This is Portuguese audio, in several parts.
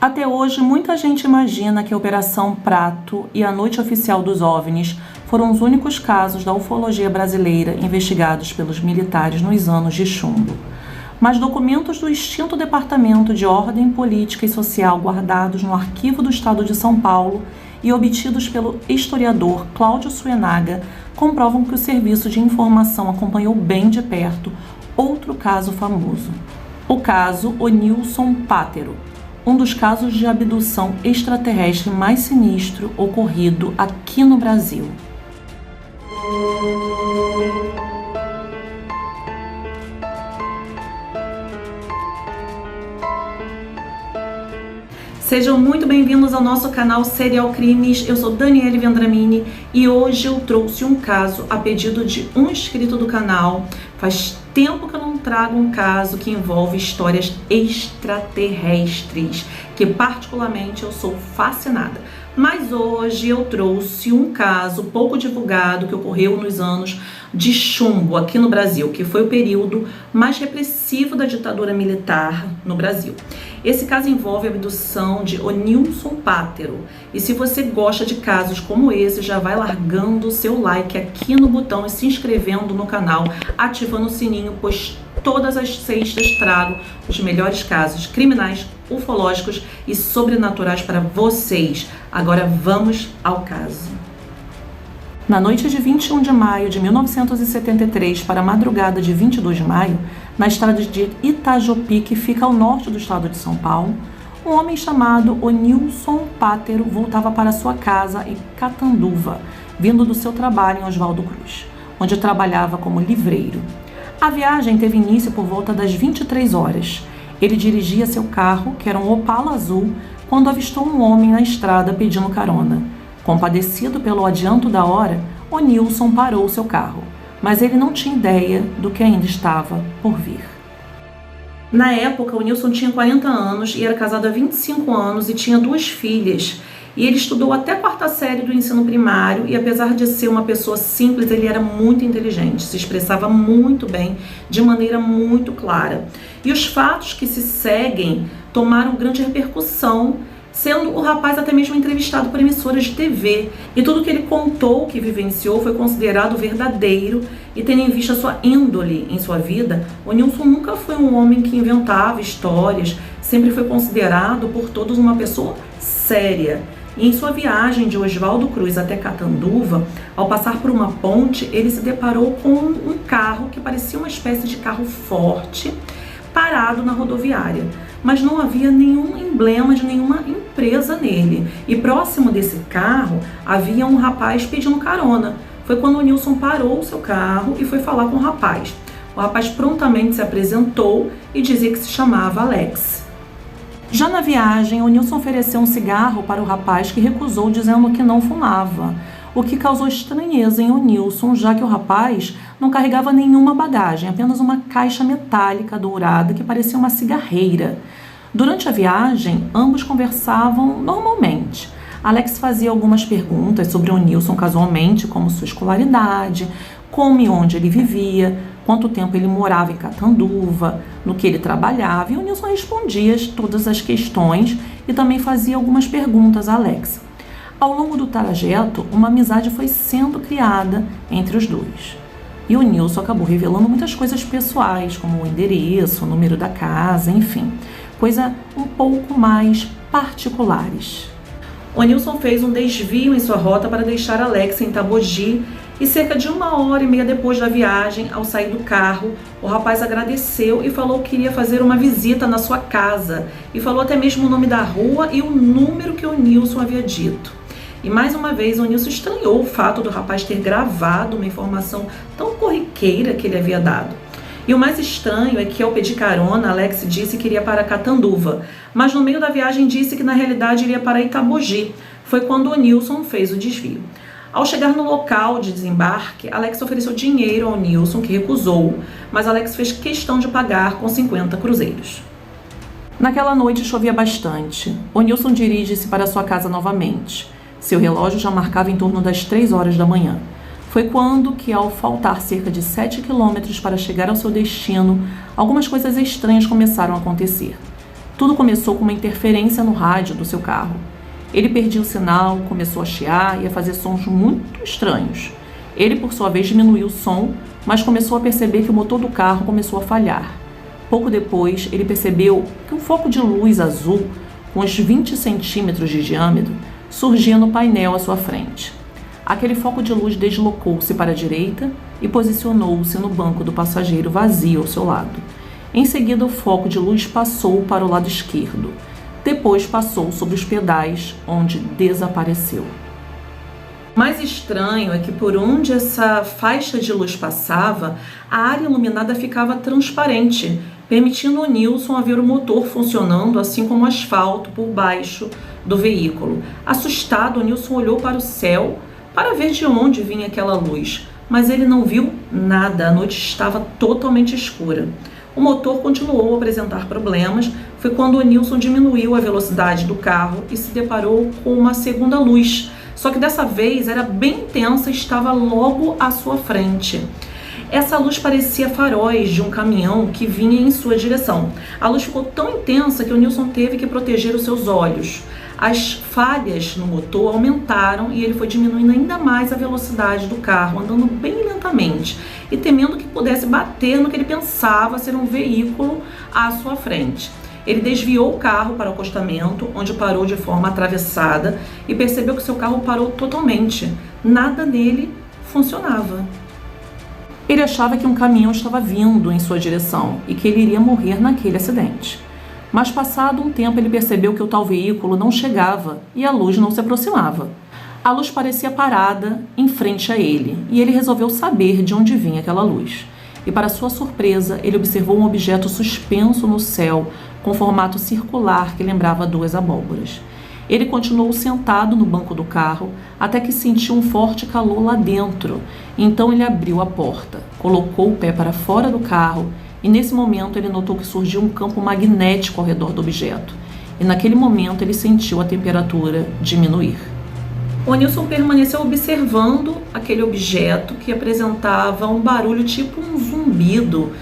Até hoje, muita gente imagina que a Operação Prato e a Noite Oficial dos OVNIs foram os únicos casos da ufologia brasileira investigados pelos militares nos anos de chumbo. Mas documentos do extinto Departamento de Ordem Política e Social guardados no Arquivo do Estado de São Paulo e obtidos pelo historiador Cláudio Suenaga comprovam que o Serviço de Informação acompanhou bem de perto outro caso famoso, o caso Onilson Pátero, um dos casos de abdução extraterrestre mais sinistro ocorrido aqui no Brasil. Sejam muito bem-vindos ao nosso canal Serial Crimes. Eu sou Daniele Vendramini e hoje eu trouxe um caso a pedido de um inscrito do canal. Faz tempo que eu não trago um caso que envolve histórias extraterrestres, que particularmente eu sou fascinada. Mas hoje eu trouxe um caso pouco divulgado que ocorreu nos anos de chumbo aqui no Brasil, que foi o período mais repressivo da ditadura militar no Brasil. Esse caso envolve a abdução de Onilson Pátero. E se você gosta de casos como esse, já vai largando o seu like aqui no botão e se inscrevendo no canal, ativando o sininho, pois todas as sextas trago os melhores casos criminais, ufológicos e sobrenaturais para vocês. Agora vamos ao caso. Na noite de 21 de maio de 1973 para a madrugada de 22 de maio, na estrada de Itajopi, que fica ao norte do estado de São Paulo, um homem chamado Onilson Pátero voltava para sua casa em Catanduva, vindo do seu trabalho em Oswaldo Cruz, onde trabalhava como livreiro. A viagem teve início por volta das 23 horas. Ele dirigia seu carro, que era um Opala azul, quando avistou um homem na estrada pedindo carona. Compadecido pelo adianto da hora, Onilson parou seu carro, mas ele não tinha ideia do que ainda estava por vir. Na época, Onilson tinha 40 anos e era casado há 25 anos e tinha 2 filhas. E ele estudou até a 4ª série do ensino primário e, apesar de ser uma pessoa simples, ele era muito inteligente, se expressava muito bem, de maneira muito clara. E os fatos que se seguem tomaram grande repercussão, sendo o rapaz até mesmo entrevistado por emissoras de TV. E tudo que ele contou, que vivenciou, foi considerado verdadeiro. E tendo em vista a sua índole em sua vida, Onilson nunca foi um homem que inventava histórias, sempre foi considerado por todos uma pessoa séria. E em sua viagem de Oswaldo Cruz até Catanduva, ao passar por uma ponte, ele se deparou com um carro que parecia uma espécie de carro forte, parado na rodoviária. Mas não havia nenhum emblema de nenhuma empresa nele. E próximo desse carro havia um rapaz pedindo carona. Foi quando o Onilson parou o seu carro e foi falar com o rapaz. O rapaz prontamente se apresentou e dizia que se chamava Alex. Já na viagem, o Onilson ofereceu um cigarro para o rapaz, que recusou, dizendo que não fumava, o que causou estranheza em Onilson, já que o rapaz não carregava nenhuma bagagem, apenas uma caixa metálica dourada que parecia uma cigarreira. Durante a viagem, ambos conversavam normalmente. Alex fazia algumas perguntas sobre Onilson casualmente, como sua escolaridade, como e onde ele vivia, quanto tempo ele morava em Catanduva, no que ele trabalhava, e Onilson respondia todas as questões e também fazia algumas perguntas a Alex. Ao longo do trajeto, uma amizade foi sendo criada entre os dois. E Onilson acabou revelando muitas coisas pessoais, como o endereço, o número da casa, enfim, coisas um pouco mais particulares. Onilson fez um desvio em sua rota para deixar Alex em Tabogi, e cerca de 1h30 depois da viagem, ao sair do carro, o rapaz agradeceu e falou que iria fazer uma visita na sua casa, e falou até mesmo o nome da rua e o número que Onilson havia dito. E mais uma vez, Onilson estranhou o fato do rapaz ter gravado uma informação tão corriqueira que ele havia dado. E o mais estranho é que, ao pedir carona, Alex disse que iria para Catanduva, mas no meio da viagem disse que na realidade iria para Itabogi. Foi quando Onilson fez o desvio. Ao chegar no local de desembarque, Alex ofereceu dinheiro ao Onilson, que recusou, mas Alex fez questão de pagar com 50 cruzeiros. Naquela noite chovia bastante. Onilson dirige-se para sua casa novamente. Seu relógio já marcava em torno das 3 horas da manhã. Foi quando que, ao faltar cerca de 7 quilômetros para chegar ao seu destino, algumas coisas estranhas começaram a acontecer. Tudo começou com uma interferência no rádio do seu carro. Ele perdia o sinal, começou a chiar e a fazer sons muito estranhos. Ele, por sua vez, diminuiu o som, mas começou a perceber que o motor do carro começou a falhar. Pouco depois, ele percebeu que um foco de luz azul, com uns 20 centímetros de diâmetro, surgia no painel à sua frente. Aquele foco de luz deslocou-se para a direita e posicionou-se no banco do passageiro vazio ao seu lado. Em seguida, o foco de luz passou para o lado esquerdo. Depois passou sobre os pedais, onde desapareceu. O mais estranho é que por onde essa faixa de luz passava, a área iluminada ficava transparente, permitindo ao Nilson a ver o motor funcionando, assim como o asfalto por baixo do veículo. Assustado, o Nilson olhou para o céu para ver de onde vinha aquela luz, mas ele não viu nada, a noite estava totalmente escura. O motor continuou a apresentar problemas. Foi quando o Nilson diminuiu a velocidade do carro e se deparou com uma segunda luz, só que dessa vez era bem intensa e estava logo à sua frente. Essa luz parecia faróis de um caminhão que vinha em sua direção. A luz ficou tão intensa que o Nilson teve que proteger os seus olhos. As falhas no motor aumentaram e ele foi diminuindo ainda mais a velocidade do carro, andando bem lentamente e temendo que pudesse bater no que ele pensava ser um veículo à sua frente. Ele desviou o carro para o acostamento, onde parou de forma atravessada e percebeu que seu carro parou totalmente. Nada nele funcionava. Ele achava que um caminhão estava vindo em sua direção e que ele iria morrer naquele acidente. Mas passado um tempo ele percebeu que o tal veículo não chegava e a luz não se aproximava. A luz parecia parada em frente a ele e ele resolveu saber de onde vinha aquela luz. E para sua surpresa, ele observou um objeto suspenso no céu com formato circular que lembrava duas abóboras. Ele continuou sentado no banco do carro até que sentiu um forte calor lá dentro. Então ele abriu a porta, colocou o pé para fora do carro e nesse momento ele notou que surgiu um campo magnético ao redor do objeto. E naquele momento ele sentiu a temperatura diminuir. O Nilson permaneceu observando aquele objeto que apresentava um barulho tipo um zumbido.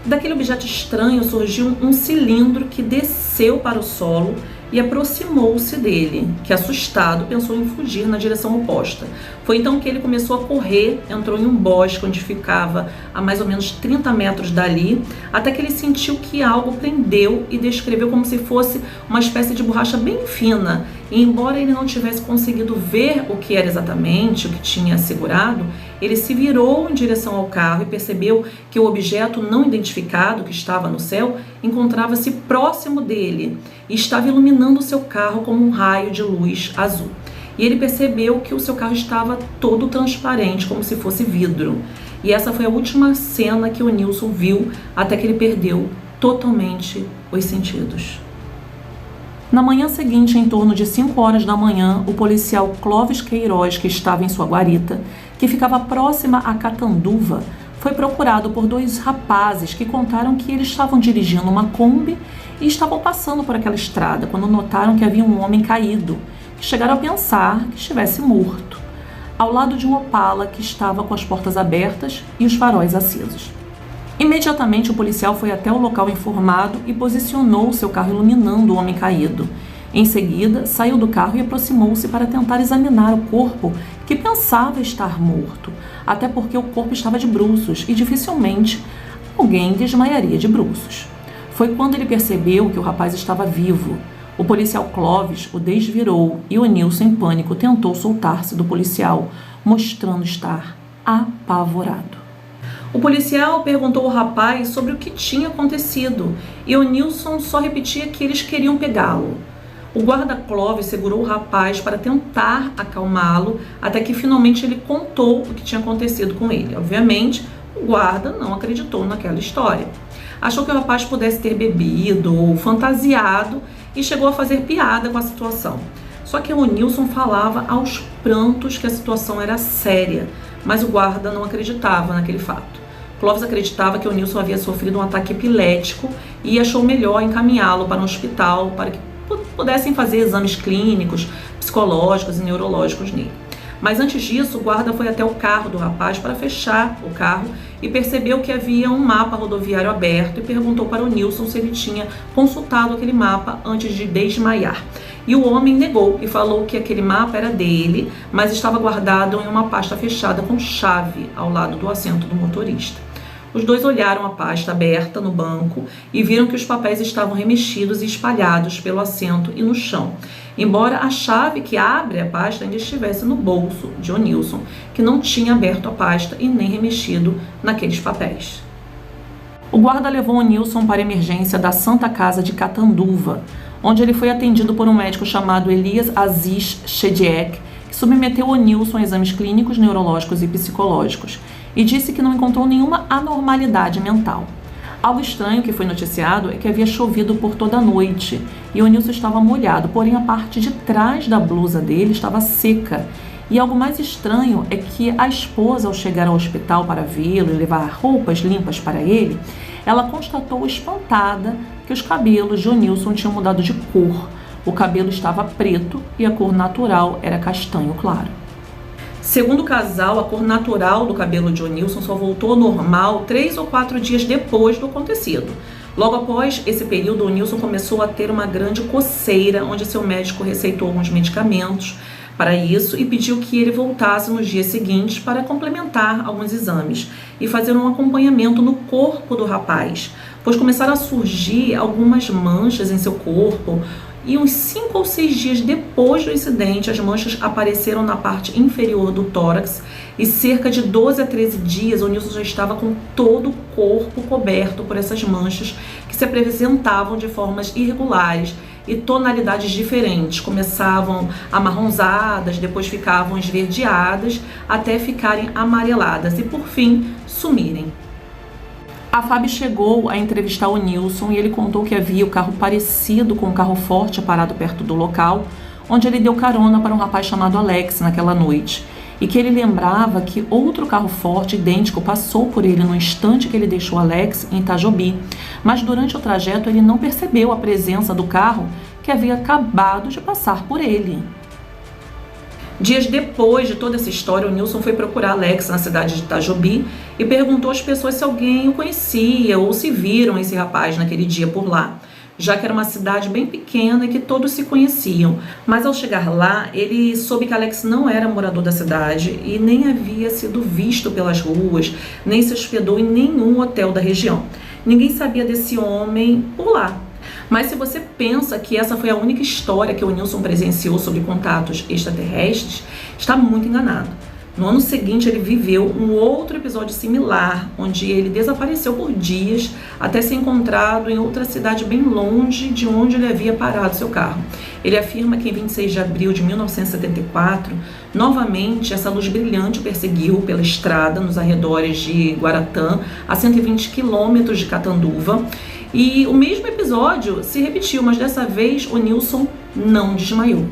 Daquele objeto estranho surgiu um cilindro que desceu para o solo e aproximou-se dele, que assustado pensou em fugir na direção oposta. Foi então que ele começou a correr, entrou em um bosque onde ficava a mais ou menos 30 metros dali, até que ele sentiu que algo prendeu e descreveu como se fosse uma espécie de borracha bem fina. E embora ele não tivesse conseguido ver o que era exatamente, o que tinha segurado, ele se virou em direção ao carro e percebeu que o objeto não identificado que estava no céu encontrava-se próximo dele e estava iluminando o seu carro como um raio de luz azul. E ele percebeu que o seu carro estava todo transparente, como se fosse vidro. E essa foi a última cena que o Nilson viu até que ele perdeu totalmente os sentidos. Na manhã seguinte, em torno de 5 horas da manhã, o policial Clóvis Queiroz, que estava em sua guarita, que ficava próxima a Catanduva, foi procurado por dois rapazes que contaram que eles estavam dirigindo uma Kombi e estavam passando por aquela estrada quando notaram que havia um homem caído e chegaram a pensar que estivesse morto, ao lado de um Opala que estava com as portas abertas e os faróis acesos. Imediatamente o policial foi até o local informado e posicionou seu carro iluminando o homem caído. Em seguida, saiu do carro e aproximou-se para tentar examinar o corpo que pensava estar morto, até porque o corpo estava de bruços e dificilmente alguém desmaiaria de bruços. Foi quando ele percebeu que o rapaz estava vivo. O policial Clóvis o desvirou e o Nilson, em pânico, tentou soltar-se do policial, mostrando estar apavorado. O policial perguntou ao rapaz sobre o que tinha acontecido e o Nilson só repetia que eles queriam pegá-lo. O guarda Clóvis segurou o rapaz para tentar acalmá-lo até que finalmente ele contou o que tinha acontecido com ele. Obviamente, o guarda não acreditou naquela história. Achou que o rapaz pudesse ter bebido ou fantasiado e chegou a fazer piada com a situação. Só que o Nilson falava aos prantos que a situação era séria, mas o guarda não acreditava naquele fato. Clóvis acreditava que o Nilson havia sofrido um ataque epilético e achou melhor encaminhá-lo para um hospital para que pudessem fazer exames clínicos, psicológicos e neurológicos nele. Mas antes disso, o guarda foi até o carro do rapaz para fechar o carro e percebeu que havia um mapa rodoviário aberto e perguntou para o Nilson se ele tinha consultado aquele mapa antes de desmaiar. E o homem negou e falou que aquele mapa era dele, mas estava guardado em uma pasta fechada com chave ao lado do assento do motorista. Os dois olharam a pasta aberta no banco e viram que os papéis estavam remexidos e espalhados pelo assento e no chão, embora a chave que abre a pasta ainda estivesse no bolso de Onilson, que não tinha aberto a pasta e nem remexido naqueles papéis. O guarda levou Onilson para a emergência da Santa Casa de Catanduva, onde ele foi atendido por um médico chamado Elias Aziz Shediek, que submeteu Onilson a exames clínicos, neurológicos e psicológicos, e disse que não encontrou nenhuma anormalidade mental. Algo estranho que foi noticiado é que havia chovido por toda a noite e Onilson estava molhado, porém a parte de trás da blusa dele estava seca. E algo mais estranho é que a esposa, ao chegar ao hospital para vê-lo e levar roupas limpas para ele, ela constatou espantada que os cabelos de Onilson tinham mudado de cor. O cabelo estava preto e a cor natural era castanho claro. Segundo o casal, a cor natural do cabelo de Onilson só voltou ao normal 3 ou 4 dias depois do acontecido. Logo após esse período, Onilson começou a ter uma grande coceira, onde seu médico receitou alguns medicamentos para isso e pediu que ele voltasse nos dias seguintes para complementar alguns exames e fazer um acompanhamento no corpo do rapaz, pois começaram a surgir algumas manchas em seu corpo. E uns 5 ou 6 dias depois do incidente, as manchas apareceram na parte inferior do tórax e cerca de 12 a 13 dias, Onilson já estava com todo o corpo coberto por essas manchas que se apresentavam de formas irregulares e tonalidades diferentes. Começavam amarronzadas, depois ficavam esverdeadas, até ficarem amareladas e, por fim, sumirem. A Fábio chegou a entrevistar o Nilson e ele contou que havia um carro parecido com um carro forte parado perto do local, onde ele deu carona para um rapaz chamado Alex naquela noite, e que ele lembrava que outro carro forte idêntico passou por ele no instante que ele deixou Alex em Itajobi, mas durante o trajeto ele não percebeu a presença do carro que havia acabado de passar por ele. Dias depois de toda essa história, o Nilson foi procurar Alex na cidade de Itajobi e perguntou às pessoas se alguém o conhecia ou se viram esse rapaz naquele dia por lá, já que era uma cidade bem pequena e que todos se conheciam. Mas ao chegar lá, ele soube que Alex não era morador da cidade e nem havia sido visto pelas ruas, nem se hospedou em nenhum hotel da região. Ninguém sabia desse homem por lá. Mas se você pensa que essa foi a única história que o Nilson presenciou sobre contatos extraterrestres, está muito enganado. No ano seguinte, ele viveu um outro episódio similar, onde ele desapareceu por dias até ser encontrado em outra cidade bem longe de onde ele havia parado seu carro. Ele afirma que em 26 de abril de 1974, novamente essa luz brilhante o perseguiu pela estrada nos arredores de Guaratã, a 120 quilômetros de Catanduva. E o mesmo episódio se repetiu, mas dessa vez o Nilson não desmaiou.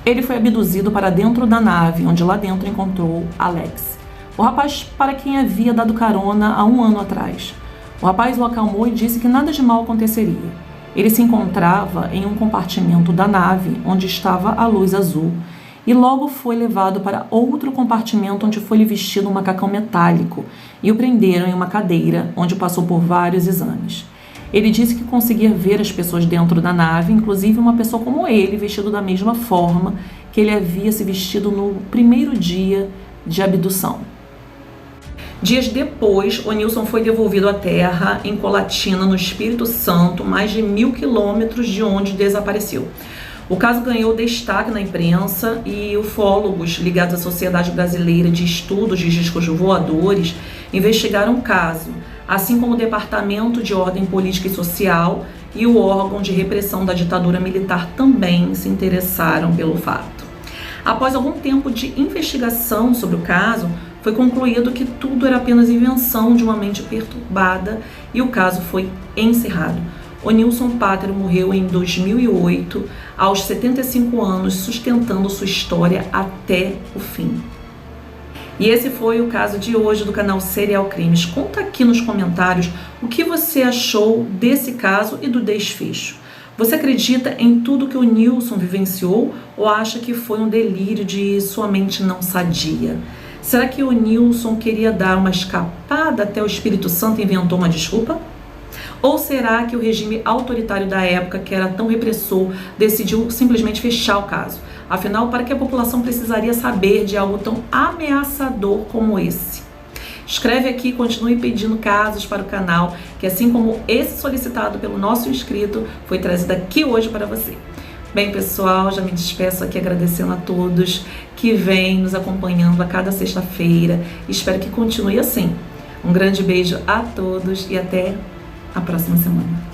Ele foi abduzido para dentro da nave, onde lá dentro encontrou Alex, o rapaz para quem havia dado carona há 1 ano atrás. O rapaz o acalmou e disse que nada de mal aconteceria. Ele se encontrava em um compartimento da nave, onde estava a luz azul, e logo foi levado para outro compartimento onde foi-lhe vestido um macacão metálico e o prenderam em uma cadeira, onde passou por vários exames. Ele disse que conseguia ver as pessoas dentro da nave, inclusive uma pessoa como ele, vestido da mesma forma que ele havia se vestido no primeiro dia de abdução. Dias depois, Onilson foi devolvido à Terra em Colatina, no Espírito Santo, mais de 1.000 quilômetros de onde desapareceu. O caso ganhou destaque na imprensa e ufólogos ligados à Sociedade Brasileira de Estudos de Discos Voadores investigaram o caso, assim como o Departamento de Ordem Política e Social e o órgão de repressão da ditadura militar também se interessaram pelo fato. Após algum tempo de investigação sobre o caso, foi concluído que tudo era apenas invenção de uma mente perturbada e o caso foi encerrado. Onilson Pátero morreu em 2008, aos 75 anos, sustentando sua história até o fim. E esse foi o caso de hoje do canal Serial Crimes. Conta aqui nos comentários o que você achou desse caso e do desfecho. Você acredita em tudo que o Nilson vivenciou ou acha que foi um delírio de sua mente não sadia? Será que o Nilson queria dar uma escapada até o Espírito Santo e inventou uma desculpa? Ou será que o regime autoritário da época, que era tão repressor, decidiu simplesmente fechar o caso? Afinal, para que a população precisaria saber de algo tão ameaçador como esse? Escreve aqui e continue pedindo casos para o canal, que assim como esse solicitado pelo nosso inscrito, foi trazido aqui hoje para você. Bem, pessoal, já me despeço aqui agradecendo a todos que vêm nos acompanhando a cada sexta-feira. Espero que continue assim. Um grande beijo a todos e até a próxima semana.